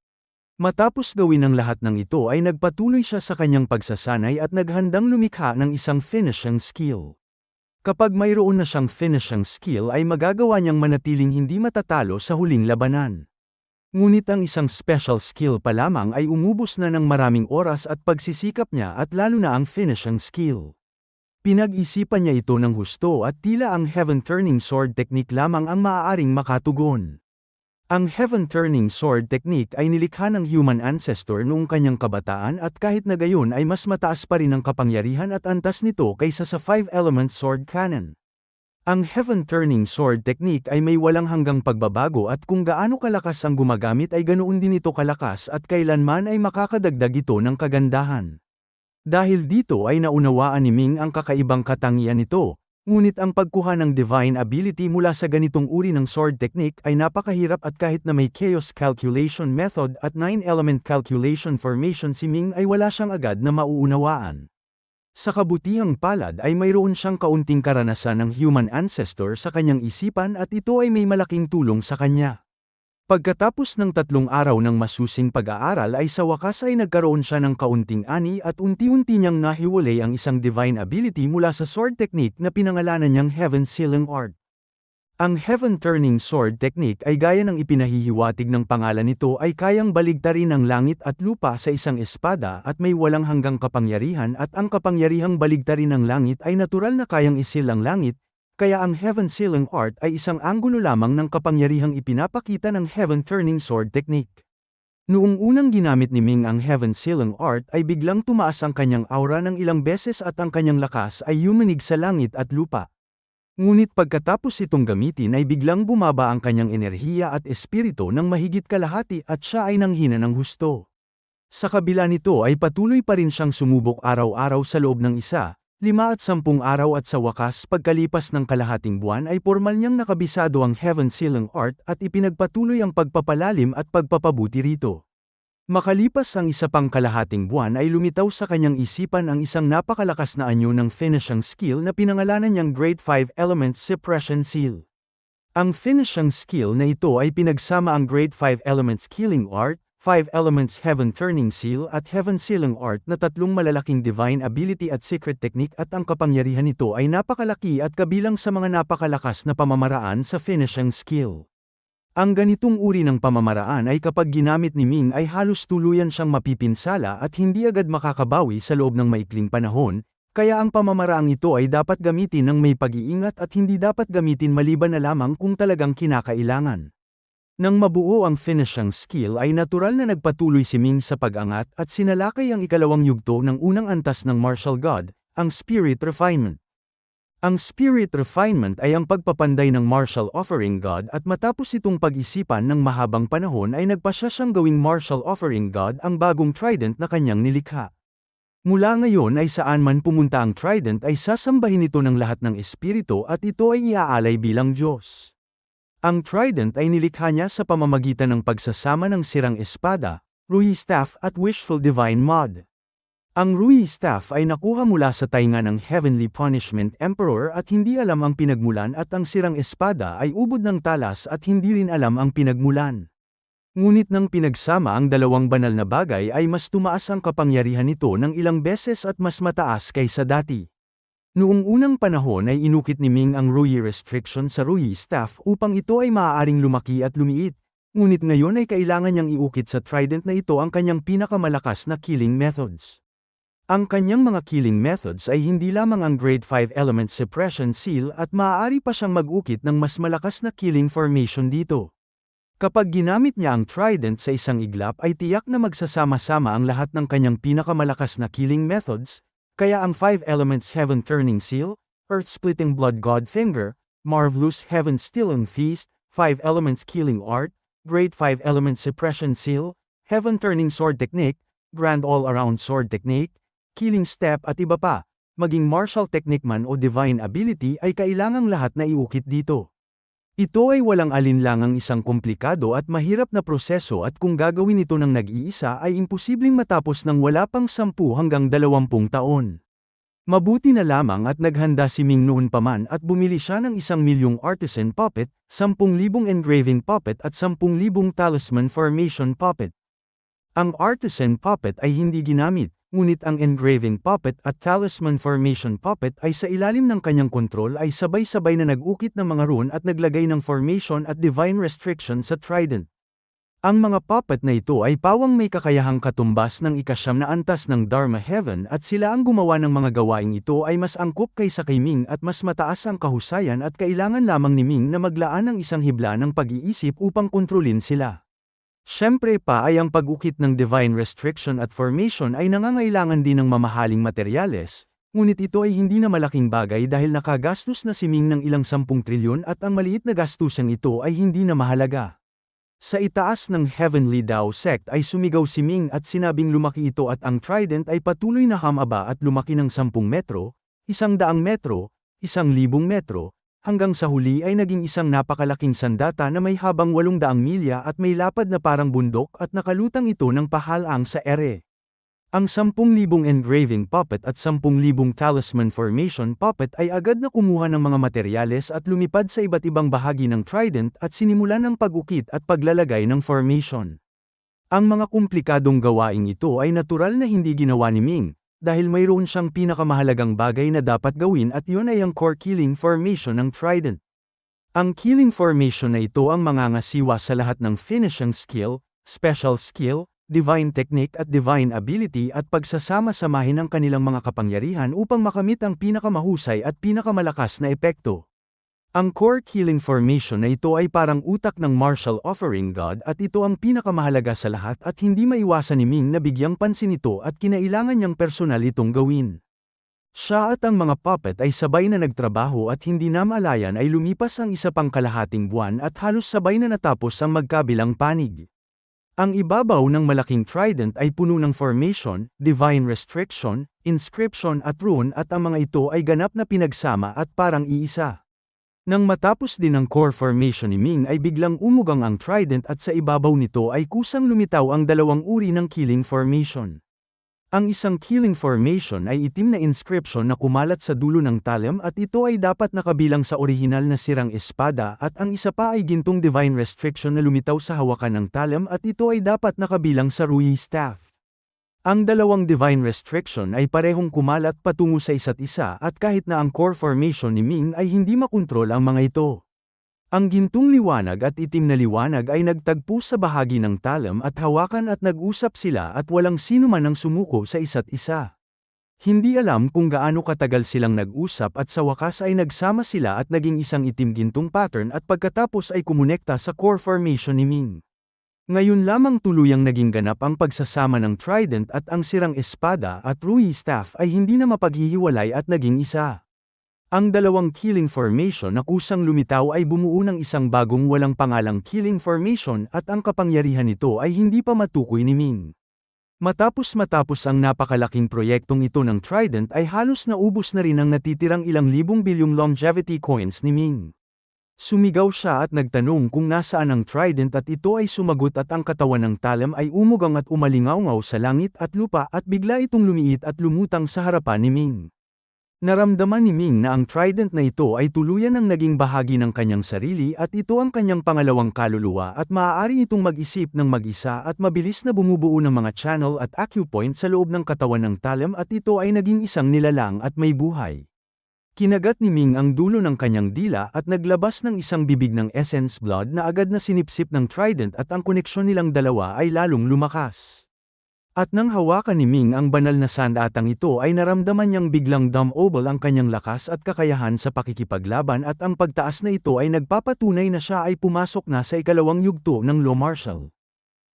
Matapos gawin ang lahat ng ito ay nagpatuloy siya sa kanyang pagsasanay at naghandang lumikha ng isang finishing skill. Kapag mayroon na siyang finishing skill ay magagawa niyang manatiling hindi matatalo sa huling labanan. Ngunit ang isang special skill pa lamang ay umubos na ng maraming oras at pagsisikap niya at lalo na ang finishing skill. Pinag-isipan niya ito ng husto at tila ang Heaven-Turning Sword Technique lamang ang maaaring makatugon. Ang Heaven-Turning Sword Technique ay nilikha ng human ancestor noong kanyang kabataan at kahit na gayon ay mas mataas pa rin ang kapangyarihan at antas nito kaysa sa 5-element sword cannon. Ang heaven-turning sword technique ay may walang hanggang pagbabago at kung gaano kalakas ang gumagamit ay ganoon din ito kalakas at kailanman ay makakadagdag ito ng kagandahan. Dahil dito ay naunawaan ni Ming ang kakaibang katangian nito, ngunit ang pagkuha ng divine ability mula sa ganitong uri ng sword technique ay napakahirap at kahit na may chaos calculation method at 9-element calculation formation si Ming ay wala siyang agad na mauunawaan. Sa kabutihang palad ay mayroon siyang kaunting karanasan ng human ancestor sa kanyang isipan at ito ay may malaking tulong sa kanya. Pagkatapos ng 3 araw ng masusing pag-aaral ay sa wakas ay nagkaroon siya ng kaunting ani at unti-unti niyang nahiwalay ang isang divine ability mula sa sword technique na pinangalanan niyang Heaven Sealing Art. Ang Heaven-turning sword technique ay gaya ng ipinahihiwatig ng pangalan nito ay kayang baligtarin ang langit at lupa sa isang espada at may walang hanggang kapangyarihan at ang kapangyarihang baligtarin ng langit ay natural na kayang isil ang langit, kaya ang Heaven Sealing Art ay isang anggulo lamang ng kapangyarihang ipinapakita ng Heaven-turning sword technique. Noong unang ginamit ni Ming ang Heaven Sealing Art ay biglang tumaas ang kanyang aura ng ilang beses at ang kanyang lakas ay yumanig sa langit at lupa. Ngunit pagkatapos itong gamitin ay biglang bumaba ang kanyang enerhiya at espiritu ng mahigit kalahati at siya ay nanghina ng husto. Sa kabila nito ay patuloy pa rin siyang sumubok araw-araw sa loob ng 1, 5 at 10 araw at sa wakas pagkalipas ng kalahating buwan ay pormal niyang nakabisado ang Heaven Sealing Art at ipinagpatuloy ang pagpapalalim at pagpapabuti rito. Makalipas ang isa pang kalahating buwan ay lumitaw sa kanyang isipan ang isang napakalakas na anyo ng finishing skill na pinangalanan niyang Grade 5 Elements Suppression Seal. Ang finishing skill na ito ay pinagsama ang Grade 5 Elements Killing Art, 5 Elements Heaven Turning Seal at Heaven Sealing Art na tatlong malalaking divine ability at secret technique at ang kapangyarihan nito ay napakalaki at kabilang sa mga napakalakas na pamamaraan sa finishing skill. Ang ganitong uri ng pamamaraan ay kapag ginamit ni Ming ay halos tuluyan siyang mapipinsala at hindi agad makakabawi sa loob ng maikling panahon, kaya ang pamamaraang ito ay dapat gamitin ng may pag-iingat at hindi dapat gamitin maliban na lamang kung talagang kinakailangan. Nang mabuo ang finishing skill ay natural na nagpatuloy si Ming sa pag-angat at sinalakay ang ikalawang yugto ng unang antas ng martial god, ang Spirit Refinement. Ang Spirit Refinement ay ang pagpapanday ng martial offering god at matapos itong pag-isipan ng mahabang panahon ay nagpasya siyang gawing martial offering god ang bagong trident na kanyang nilikha. Mula ngayon ay saan man pumunta ang trident ay sasambahin ito ng lahat ng espiritu at ito ay iaalay bilang Diyos. Ang trident ay nilikha niya sa pamamagitan ng pagsasama ng sirang espada, Ruhi Staff at Wishful Divine Mod. Ang Ruhi Staff ay nakuha mula sa tainga ng Heavenly Punishment Emperor at hindi alam ang pinagmulan at ang sirang espada ay ubod ng talas at hindi rin alam ang pinagmulan. Ngunit nang pinagsama ang dalawang banal na bagay ay mas tumaas ang kapangyarihan nito ng ilang beses at mas mataas kaysa dati. Noong unang panahon ay inukit ni Ming ang Ruhi Restriction sa Ruhi Staff upang ito ay maaaring lumaki at lumiit, ngunit ngayon ay kailangan niyang iukit sa trident na ito ang kanyang pinakamalakas na killing methods. Ang kanyang mga killing methods ay hindi lamang ang Grade 5 Element Suppression Seal at maaari pa siyang mag-ukit ng mas malakas na killing formation dito. Kapag ginamit niya ang trident sa isang iglap ay tiyak na magsasama-sama ang lahat ng kanyang pinakamalakas na killing methods, kaya ang 5 Elements Heaven Turning Seal, Earth Splitting Blood God Finger, Marvelous Heaven Stealing Feast, 5 Elements Killing Art, Grade 5 Element Suppression Seal, Heaven Turning Sword Technique, Grand All-Around Sword Technique, Killing Step at iba pa, maging martial technique man o divine ability ay kailangang lahat na iukit dito. Ito ay walang alinlangang isang komplikado at mahirap na proseso at kung gagawin ito ng nag-iisa ay imposibleng matapos ng wala pang 10 hanggang 20 taon. Mabuti na lamang at naghanda si Ming noon pa man at bumili siya ng 1,000,000 artisan puppet, 10,000 engraving puppet at 10,000 talisman formation puppet. Ang artisan puppet ay hindi ginamit, ngunit ang engraving puppet at talisman formation puppet ay sa ilalim ng kanyang kontrol ay sabay-sabay na nag-ukit ng mga rune at naglagay ng formation at divine restriction sa trident. Ang mga puppet na ito ay pawang may kakayahang katumbas ng ika-9 na antas ng Dharma Heaven at sila ang gumawa ng mga gawaing ito ay mas angkop kaysa kay Ming at mas mataas ang kahusayan at kailangan lamang ni Ming na maglaan ng isang hibla ng pag-iisip upang kontrolin sila. Siyempre pa ay ang pag-ukit ng divine restriction at formation ay nangangailangan din ng mamahaling materyales, Ngunit ito ay hindi na malaking bagay dahil nakagastos na si Ming ng ilang 10 trilyon at ang maliit na gastusang ito ay hindi na mahalaga. Sa itaas ng Heavenly Dao sect ay sumigaw si Ming at sinabing lumaki ito at ang Trident ay patuloy na humaba at lumaki ng 10 metro, 100 metro, 1,000 metro, hanggang sa huli ay naging isang napakalaking sandata na may habang 800 milya at may lapad na parang bundok at nakalutang ito ng pahalang sa ere. Ang 10,000 engraving puppet at 10,000 talisman formation puppet ay agad na kumuha ng mga materyales at lumipad sa iba't ibang bahagi ng Trident at sinimulan ang pag-ukit at paglalagay ng formation. Ang mga komplikadong gawaing ito ay natural na hindi ginawa ni Ming, dahil mayroon siyang pinakamahalagang bagay na dapat gawin at yun ay ang core killing formation ng Trident. Ang killing formation na ito ang mangangasiwa sa lahat ng finishing skill, special skill, divine technique at divine ability at pagsasama-samahin ang kanilang mga kapangyarihan upang makamit ang pinakamahusay at pinakamalakas na epekto. Ang core killing formation na ito ay parang utak ng martial offering god at ito ang pinakamahalaga sa lahat at hindi maiwasan ni Ming na bigyang pansin ito at kinailangan niyang personal itong gawin. Siya at ang mga puppet ay sabay na nagtrabaho at hindi na malayan ay lumipas ang isa pang kalahating buwan at halos sabay na natapos ang magkabilang panig. Ang ibabaw ng malaking Trident ay puno ng formation, divine restriction, inscription at rune at ang mga ito ay ganap na pinagsama at parang iisa. Nang matapos din ang core formation ni Ming ay biglang umugang ang Trident at sa ibabaw nito ay kusang lumitaw ang dalawang uri ng killing formation. Ang isang killing formation ay itim na inscription na kumalat sa dulo ng talem at ito ay dapat nakabilang sa orihinal na sirang espada at ang isa pa ay gintong divine restriction na lumitaw sa hawakan ng talem at ito ay dapat nakabilang sa Rui staff. Ang dalawang divine restriction ay parehong kumalat patungo sa isa't isa at kahit na ang core formation ni Ming ay hindi makontrol ang mga ito. Ang gintong liwanag at itim na liwanag ay nagtagpo sa bahagi ng talem at hawakan at nag-usap sila at walang sino man ang sumuko sa isa't isa. Hindi alam kung gaano katagal silang nag-usap at sa wakas ay nagsama sila at naging isang itim-gintong pattern at pagkatapos ay kumonekta sa core formation ni Ming. Ngayon lamang tuluyang naging ganap ang pagsasama ng Trident at ang sirang espada at Rui staff ay hindi na mapaghihiwalay at naging isa. Ang dalawang killing formation na kusang lumitaw ay bumuo ng isang bagong walang pangalang killing formation at ang kapangyarihan nito ay hindi pa matukoy ni Ming. Matapos ang napakalaking proyektong ito ng Trident ay halos naubos na rin ang natitirang ilang libong bilyong longevity coins ni Ming. Sumigaw siya at nagtanong kung nasaan ang Trident at ito ay sumagot at ang katawan ng talem ay umugang at umalingaw sa langit at lupa at bigla itong lumiit at lumutang sa harapan ni Ming. Naramdaman ni Ming na ang Trident na ito ay tuluyan ng naging bahagi ng kanyang sarili at ito ang kanyang pangalawang kaluluwa at maaari itong mag-isip ng mag-isa at mabilis na bumubuo ng mga channel at acupoint sa loob ng katawan ng talem at ito ay naging isang nilalang at may buhay. Kinagat ni Ming ang dulo ng kanyang dila at naglabas ng isang bibig ng essence blood na agad na sinipsip ng Trident at ang koneksyon nilang dalawa ay lalong lumakas. At nang hawakan ni Ming ang banal na sandatang ito ay naramdaman niyang biglang dumobble ang kanyang lakas at kakayahan sa pakikipaglaban at ang pagtaas na ito ay nagpapatunay na siya ay pumasok na sa ikalawang yugto ng law martial.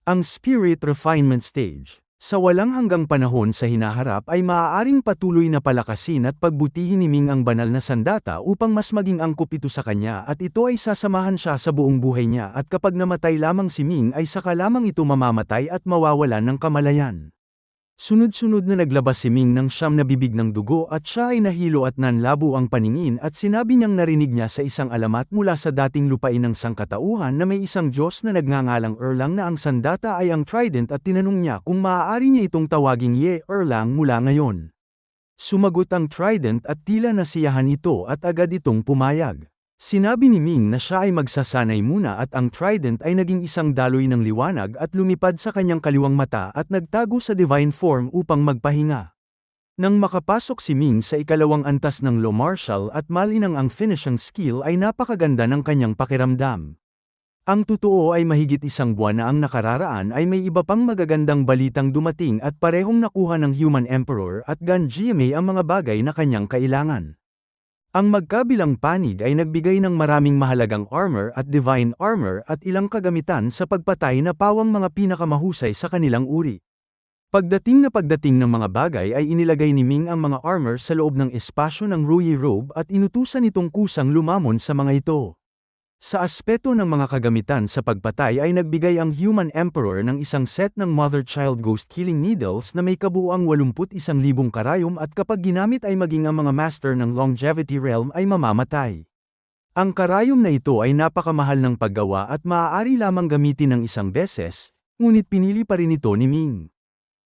Ang Spirit Refinement Stage. Sa walang hanggang panahon sa hinaharap ay maaaring patuloy na palakasin at pagbutihin ni Ming ang banal na sandata upang mas maging angkop ito sa kanya at ito ay sasamahan siya sa buong buhay niya at kapag namatay lamang si Ming ay saka lamang ito mamamatay at mawawalan ng kamalayan. Sunod-sunod na naglabas si Ming ng 9 na bibig ng dugo at siya ay nahilo at nanlabo ang paningin at sinabi niyang narinig niya sa isang alamat mula sa dating lupain ng sangkatauhan na may isang Diyos na nagngangalang Erlang na ang sandata ay ang Trident at tinanong niya kung maaari niya itong tawaging Ye Erlang mula ngayon. Sumagot ang Trident at tila nasiyahan ito at agad itong pumayag. Sinabi ni Ming na siya ay magsasanay muna at ang Trident ay naging isang daloy ng liwanag at lumipad sa kanyang kaliwang mata at nagtago sa divine form upang magpahinga. Nang makapasok si Ming sa ikalawang antas ng law martial at malinang ang finishing skill ay napakaganda ng kanyang pakiramdam. Ang totoo ay mahigit 1 buwan na ang nakararaan ay may iba pang magagandang balitang dumating at parehong nakuha ng Human Emperor at Gan GMA ang mga bagay na kanyang kailangan. Ang magkabilang panig ay nagbigay ng maraming mahalagang armor at divine armor at ilang kagamitan sa pagpatay na pawang mga pinakamahusay sa kanilang uri. Pagdating ng mga bagay ay inilagay ni Ming ang mga armor sa loob ng espasyo ng Ruyi Robe at inutusan itong kusang lumamon sa mga ito. Sa aspeto ng mga kagamitan sa pagpatay ay nagbigay ang Human Emperor ng isang set ng Mother-Child Ghost Killing Needles na may kabuuang 81,000 karayom at kapag ginamit ay maging ang mga Master ng Longevity Realm ay mamamatay. Ang karayom na ito ay napakamahal ng paggawa at maaari lamang gamitin ng isang beses, ngunit pinili pa rin ito ni Ming.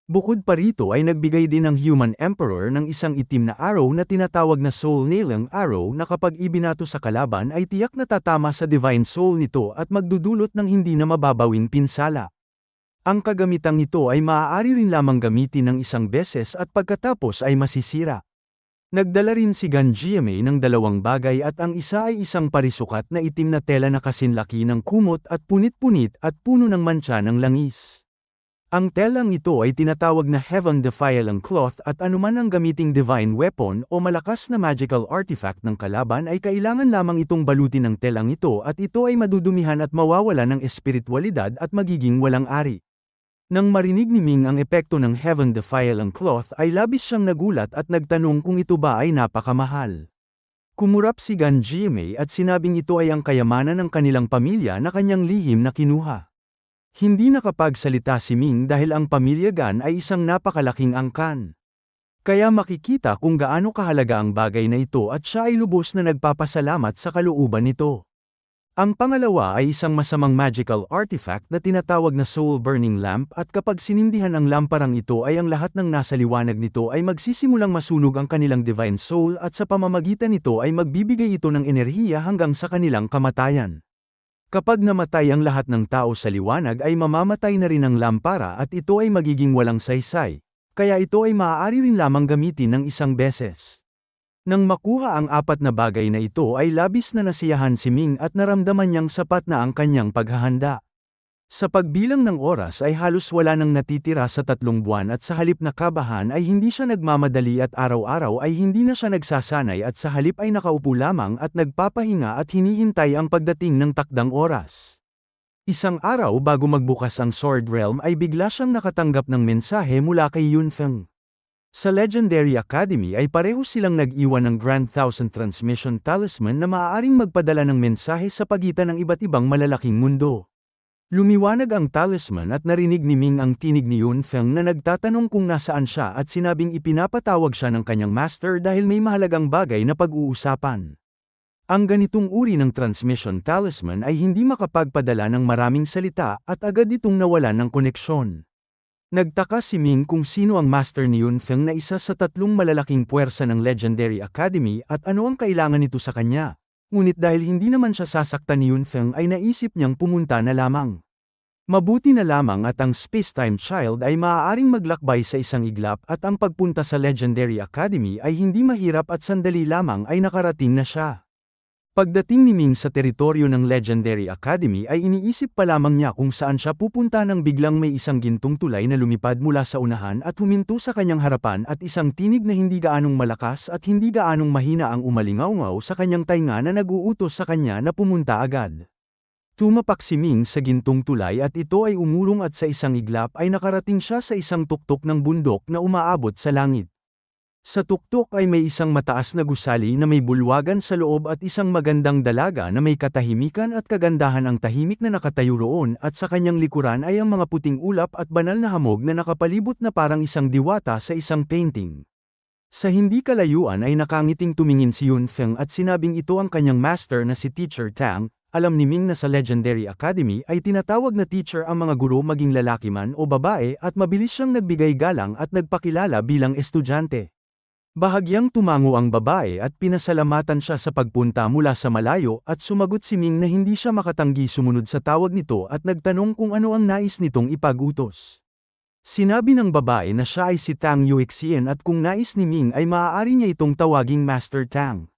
Bukod pa rito ay nagbigay din ang Human Emperor ng isang itim na arrow na tinatawag na Soul Nailing Arrow na kapag ibinato sa kalaban ay tiyak na tatama sa Divine Soul nito at magdudulot ng hindi na mababawing pinsala. Ang kagamitang ito ay maaari rin lamang gamitin ng isang beses at pagkatapos ay masisira. Nagdala rin si Gan GMA ng dalawang bagay at ang isa ay isang parisukat na itim na tela na kasinlaki ng kumot at punit-punit at puno ng mantsa ng langis. Ang telang ito ay tinatawag na Heaven Defiling Cloth at anuman ang gamiting divine weapon o malakas na magical artifact ng kalaban ay kailangan lamang itong balutin ng telang ito at ito ay madudumihan at mawawala ng espiritualidad at magiging walang ari. Nang marinig ni Ming ang epekto ng Heaven Defiling Cloth ay labis siyang nagulat at nagtanong kung ito ba ay napakamahal. Kumurap si Gan GMA at sinabing ito ay ang kayamanan ng kanilang pamilya na kanyang lihim na kinuha. Hindi nakapagsalita si Ming dahil ang pamilya Gan ay isang napakalaking angkan. Kaya makikita kung gaano kahalaga ang bagay na ito at siya ay lubos na nagpapasalamat sa kalooban nito. Ang pangalawa ay isang masamang magical artifact na tinatawag na Soul Burning Lamp at kapag sinindihan ang lamparang ito ay ang lahat ng nasa liwanag nito ay magsisimulang masunog ang kanilang Divine Soul at sa pamamagitan nito ay magbibigay ito ng enerhiya hanggang sa kanilang kamatayan. Kapag namatay ang lahat ng tao sa liwanag ay mamamatay na rin ang lampara at ito ay magiging walang saysay, kaya ito ay maaari rin lamang gamitin ng isang beses. Nang makuha ang apat na bagay na ito ay labis na nasiyahan si Ming at naramdaman niyang sapat na ang kanyang paghahanda. Sa pagbilang ng oras ay halos wala nang natitira sa 3 buwan at sa halip na kabahan ay hindi siya nagmamadali at araw-araw ay hindi na siya nagsasanay at sa halip ay nakaupo lamang at nagpapahinga at hinihintay ang pagdating ng takdang oras. Isang araw bago magbukas ang Sword Realm ay bigla siyang nakatanggap ng mensahe mula kay Yunfeng. Sa Legendary Academy ay pareho silang nag-iwan ng Grand Thousand Transmission Talisman na maaaring magpadala ng mensahe sa pagitan ng iba't ibang malalaking mundo. Lumiwanag ang talisman at narinig ni Ming ang tinig ni Yunfeng na nagtatanong kung nasaan siya at sinabing ipinapatawag siya ng kanyang master dahil may mahalagang bagay na pag-uusapan. Ang ganitong uri ng transmission talisman ay hindi makapagpadala ng maraming salita at agad itong nawalan ng koneksyon. Nagtaka si Ming kung sino ang master ni Yunfeng na isa sa 3 malalaking puwersa ng Legendary Academy at ano ang kailangan nito sa kanya. Ngunit dahil hindi naman siya sasaktan ni Yunfeng ay naisip niyang pumunta na lamang. Mabuti na lamang at ang Space-Time Child ay maaaring maglakbay sa isang iglap at ang pagpunta sa Legendary Academy ay hindi mahirap at sandali lamang ay nakarating na siya. Pagdating ni Ming sa teritoryo ng Legendary Academy ay iniisip pa lamang niya kung saan siya pupunta nang biglang may isang gintong tulay na lumipad mula sa unahan at huminto sa kanyang harapan at isang tinig na hindi gaanong malakas at hindi gaanong mahina ang umalingaw-ngaw sa kanyang tainga na nag-uutos sa kanya na pumunta agad. Tumapak si Ming sa gintong tulay at ito ay umurong at sa isang iglap ay nakarating siya sa isang tuktok ng bundok na umaabot sa langit. Sa tuktok ay may isang mataas na gusali na may bulwagan sa loob at isang magandang dalaga na may katahimikan at kagandahan ang tahimik na nakatayo roon at sa kanyang likuran ay ang mga puting ulap at banal na hamog na nakapalibot na parang isang diwata sa isang painting. Sa hindi kalayuan ay nakangiting tumingin si Yunfeng at sinabing ito ang kanyang master na si Teacher Tang. Alam ni Ming na sa Legendary Academy ay tinatawag na teacher ang mga guro maging lalaki man o babae at mabilis siyang nagbigay galang at nagpakilala bilang estudyante. Bahagyang tumango ang babae at pinasalamatan siya sa pagpunta mula sa malayo at sumagot si Ming na hindi siya makatanggi sumunod sa tawag nito at nagtanong kung ano ang nais nitong ipag-utos. Sinabi ng babae na siya ay si Tang Yuexian at kung nais ni Ming ay maaari niya itong tawaging Master Tang.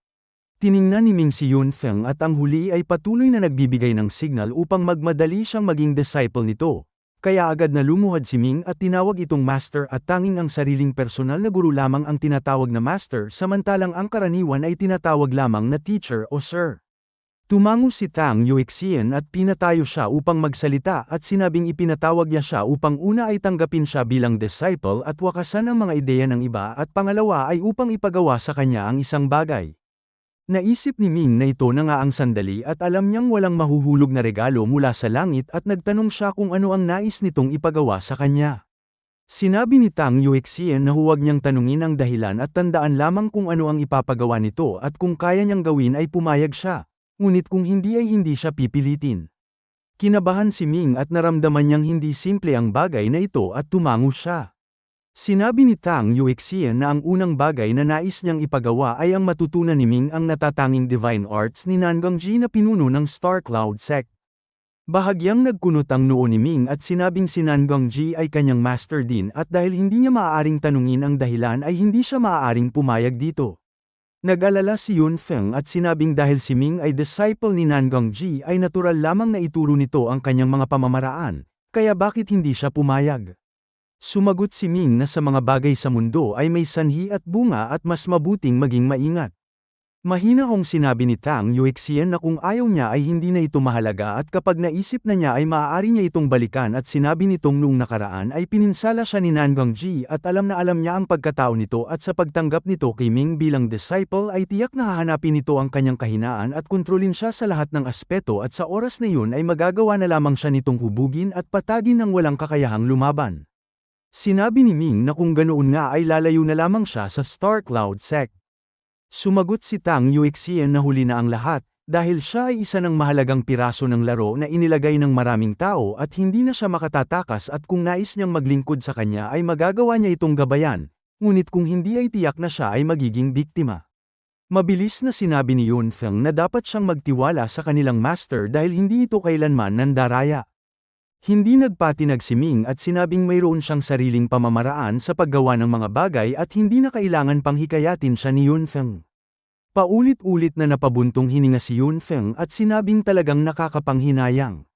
Tiningnan ni Ming si Yunfeng at ang huli ay patuloy na nagbibigay ng signal upang magmadali siyang maging disciple nito. Kaya agad na lumuhad si Ming at tinawag itong master at tanging ang sariling personal na guro lamang ang tinatawag na master samantalang ang karaniwan ay tinatawag lamang na teacher o sir. Tumango si Tang Yuexian at pinatayo siya upang magsalita at sinabing ipinatawag niya siya upang una ay tanggapin siya bilang disciple at wakasan ang mga ideya ng iba at pangalawa ay upang ipagawa sa kanya ang isang bagay. Naisip ni Ming na ito na nga ang sandali at alam niyang walang mahuhulog na regalo mula sa langit at nagtanong siya kung ano ang nais nitong ipagawa sa kanya. Sinabi ni Tang Yuexian na huwag niyang tanungin ang dahilan at tandaan lamang kung ano ang ipapagawa nito at kung kaya niyang gawin ay pumayag siya. Ngunit kung hindi ay hindi siya pipilitin. Kinabahan si Ming at naramdaman niyang hindi simple ang bagay na ito at tumango siya. Sinabi ni Tang Yuexian na ang unang bagay na nais niyang ipagawa ay ang matutunan ni Ming ang natatanging divine arts ni Nangongji na pinuno ng Star Cloud Sect. Bahagyang nagkunot ang noo ni Ming at sinabing si Nangongji ay kanyang master din at dahil hindi niya maaaring tanungin ang dahilan ay hindi siya maaaring pumayag dito. Nag-alala si Yun Feng at sinabing dahil si Ming ay disciple ni Nangongji ay natural lamang na ituro nito ang kanyang mga pamamaraan, kaya bakit hindi siya pumayag? Sumagot si Ming na sa mga bagay sa mundo ay may sanhi at bunga at mas mabuting maging maingat. Mahinahong sinabi ni Tang Yuexian na kung ayaw niya ay hindi na ito mahalaga at kapag naisip na niya ay maaari niya itong balikan at sinabi nitong noong nakaraan ay pininsala siya ni Nangongji at alam na alam niya ang pagkatao nito at sa pagtanggap nito kay Ming bilang disciple ay tiyak na hahanapin nito ang kanyang kahinaan at kontrolin siya sa lahat ng aspeto at sa oras na yun ay magagawa na lamang siya nitong hubugin at patagin ng walang kakayahang lumaban. Sinabi ni Ming na kung ganoon nga ay lalayo na lamang siya sa Star Cloud Sect. Sumagot si Tang Yuexian na huli na ang lahat, dahil siya ay isa ng mahalagang piraso ng laro na inilagay ng maraming tao at hindi na siya makatatakas at kung nais niyang maglingkod sa kanya ay magagawa niya itong gabayan, ngunit kung hindi ay tiyak na siya ay magiging biktima. Mabilis na sinabi ni Yun Feng na dapat siyang magtiwala sa kanilang master dahil hindi ito kailanman nandaraya. Hindi nagpatinag si Ming at sinabing mayroon siyang sariling pamamaraan sa paggawa ng mga bagay at hindi na kailangan pang hikayatin siya ni Yun Feng. Paulit-ulit na napabuntong hininga si Yun Feng at sinabing talagang nakakapanghinayang.